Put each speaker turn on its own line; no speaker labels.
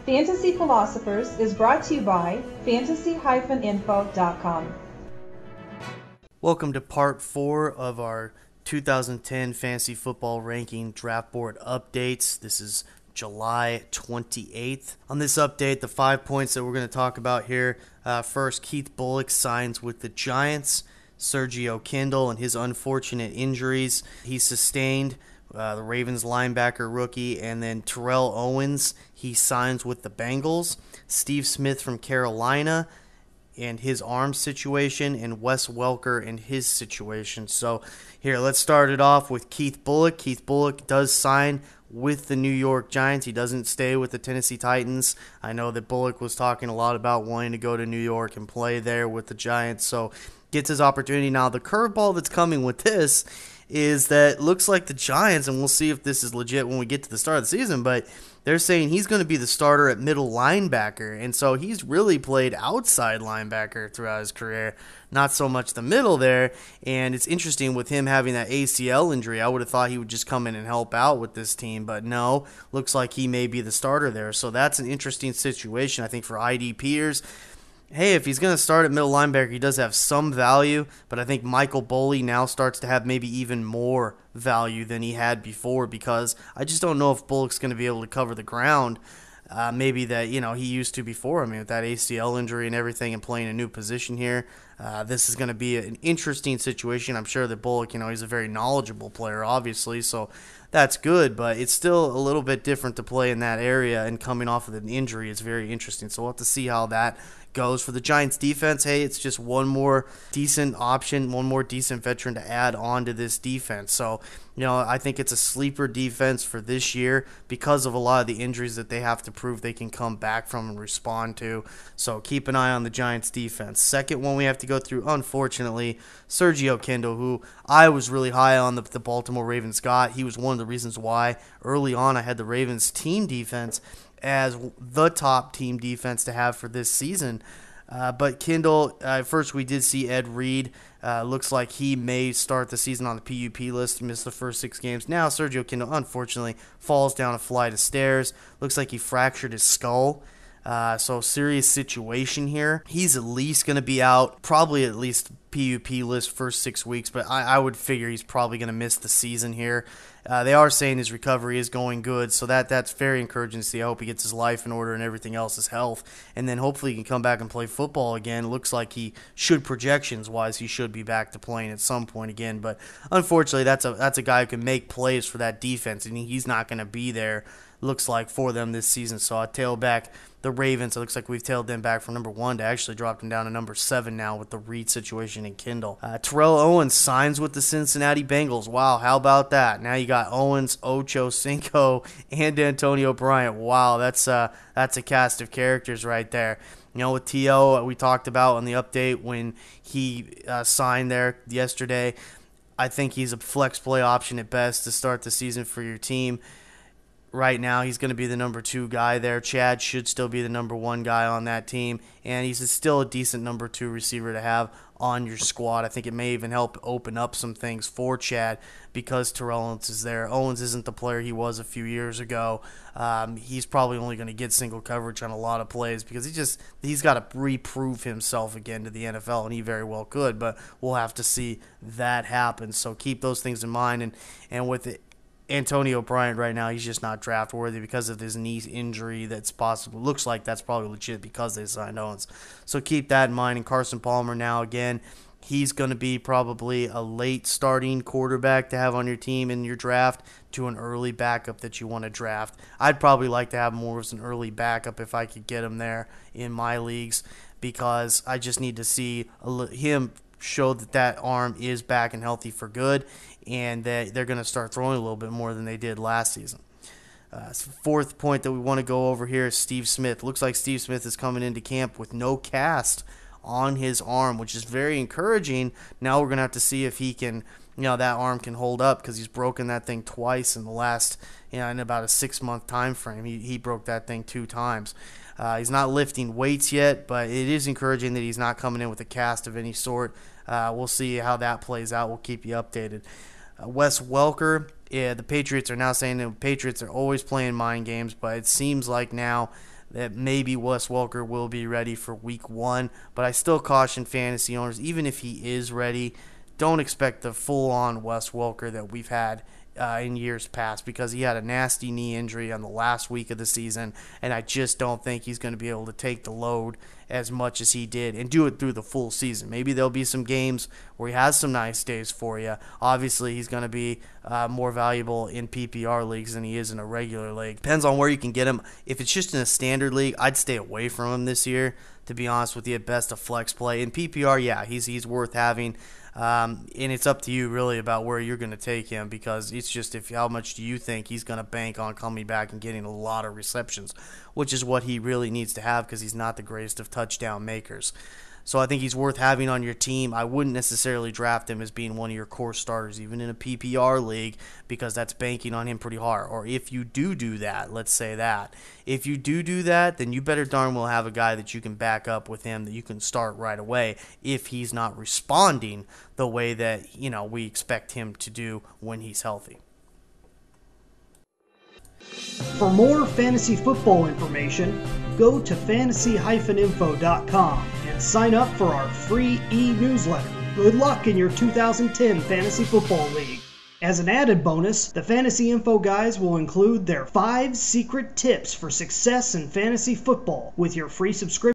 Fantasy Philosophers is brought to you by fantasy-info.com.
Welcome to part 4 of our 2010 Fantasy Football Ranking Draft Board updates. This is July 28th. On this update, the 5 points that we're going to talk about here. First, Keith Bulluck signs with the Giants. Sergio Kindle and his unfortunate injuries he sustained. The Ravens linebacker rookie, and then Terrell Owens, he signs with the Bengals. Steve Smith from Carolina and his arm situation, and Wes Welker and his situation. So here, let's start it off with Keith Bulluck. Keith Bulluck does sign with the New York Giants. He doesn't stay with the Tennessee Titans. I know that Bulluck was talking a lot about wanting to go to New York and play there with the Giants, so gets his opportunity. Now, the curveball that's coming with this is that looks like the Giants, and we'll see if this is legit when we get to the start of the season, but they're saying he's going to be the starter at middle linebacker, and so he's really played outside linebacker throughout his career, not so much the middle there. And it's interesting with him having that ACL injury. I would have thought he would just come in and help out with this team, but no, looks like he may be the starter there. So that's an interesting situation, I think, for IDPers. Hey, if he's going to start at middle linebacker, he does have some value, but I think Michael Boley now starts to have maybe even more value than he had before, because I just don't know if Bullock's going to be able to cover the ground maybe that he used to before. I mean, with that ACL injury and everything and playing a new position here, this is going to be an interesting situation. I'm sure that Bullock, he's a very knowledgeable player, obviously, so that's good, but it's still a little bit different to play in that area, and coming off of an injury is very interesting. So we'll have to see how that goes. For the Giants defense, hey, it's just one more decent option, one more decent veteran to add on to this defense. So, I think it's a sleeper defense for this year because of a lot of the injuries that they have to prove they can come back from and respond to. So keep an eye on the Giants defense. Second one we have to go through, unfortunately, Sergio Kindle, who I was really high on the Baltimore Ravens got. He was one of the reasons why early on I had the Ravens team defense as the top team defense to have for this season. But Kindle, first we did see Ed Reed. Looks like he may start the season on the PUP list. He missed the first 6 games. Now Sergio Kindle, unfortunately, falls down a flight of stairs. Looks like he fractured his skull. So serious situation here. He's at least going to be out, probably at least PUP list first 6 weeks, but I would figure he's probably going to miss the season here. They are saying his recovery is going good, so that's very encouraging to see. I hope he gets his life in order and everything else, his health, and then hopefully he can come back and play football again. It looks like he should, projections-wise, he should be back to playing at some point again, but unfortunately that's a guy who can make plays for that defense, and he's not going to be there, looks like, for them this season. So I tail back the Ravens. It looks like we've tailed them back from number 1 to actually drop them down to number 7 now with the Reed situation and Kindle. Terrell Owens signs with the Cincinnati Bengals. Wow, how about that? Now you got Owens, Ocho Cinco, and Antonio Bryant. Wow, that's a cast of characters right there. With T.O., we talked about on the update when he signed there yesterday. I think he's a flex play option at best to start the season for your team. Right now, he's going to be the number 2 guy there. Chad should still be the number 1 guy on that team, and he's still a decent number 2 receiver to have on your squad. I think it may even help open up some things for Chad because Terrell Owens is there. Owens isn't the player he was a few years ago. He's probably only going to get single coverage on a lot of plays because he's got to reprove himself again to the NFL, and he very well could, but we'll have to see that happen. So keep those things in mind, and with it, Antonio Bryant right now, he's just not draft worthy because of his knee injury. That's possible. Looks like that's probably legit because they signed Owens. So keep that in mind. And Carson Palmer now, again, he's going to be probably a late starting quarterback to have on your team in your draft to an early backup that you want to draft. I'd probably like to have more as an early backup if I could get him there in my leagues because I just need to see him show that arm is back and healthy for good, and that they're going to start throwing a little bit more than they did last season. Fourth point that we want to go over here is Steve Smith. Looks like Steve Smith is coming into camp with no cast on his arm, which is very encouraging. Now we're going to have to see if he can, that arm can hold up because he's broken that thing twice in the last, in about a 6-month time frame. He broke that thing 2 times. He's not lifting weights yet, but it is encouraging that he's not coming in with a cast of any sort. We'll see how that plays out. We'll keep you updated. Wes Welker, the Patriots are now saying that Patriots are always playing mind games, but it seems like now that maybe Wes Welker will be ready for week 1, but I still caution fantasy owners, even if he is ready, don't expect the full-on Wes Welker that we've had in years past, because he had a nasty knee injury on the last week of the season, and I just don't think he's going to be able to take the load as much as he did and do it through the full season. Maybe there'll be some games where he has some nice days for you. Obviously, he's going to be more valuable in PPR leagues than he is in a regular league. Depends on where you can get him. If it's just in a standard league, I'd stay away from him this year, to be honest with you. At best, a flex play. In PPR, yeah, he's worth having. And it's up to you really about where you're going to take him, because it's just how much do you think he's going to bank on coming back and getting a lot of receptions, which is what he really needs to have, because he's not the greatest of touchdown makers. So I think he's worth having on your team. I wouldn't necessarily draft him as being one of your core starters, even in a PPR league, because that's banking on him pretty hard. Or if you do that, let's say that. If you do that, then you better darn well have a guy that you can back up with him, that you can start right away if he's not responding the way that, we expect him to do when he's healthy.
For more fantasy football information, go to fantasy-info.com and sign up for our free e-newsletter. Good luck in your 2010 Fantasy Football League. As an added bonus, the Fantasy Info guys will include their 5 secret tips for success in fantasy football with your free subscription.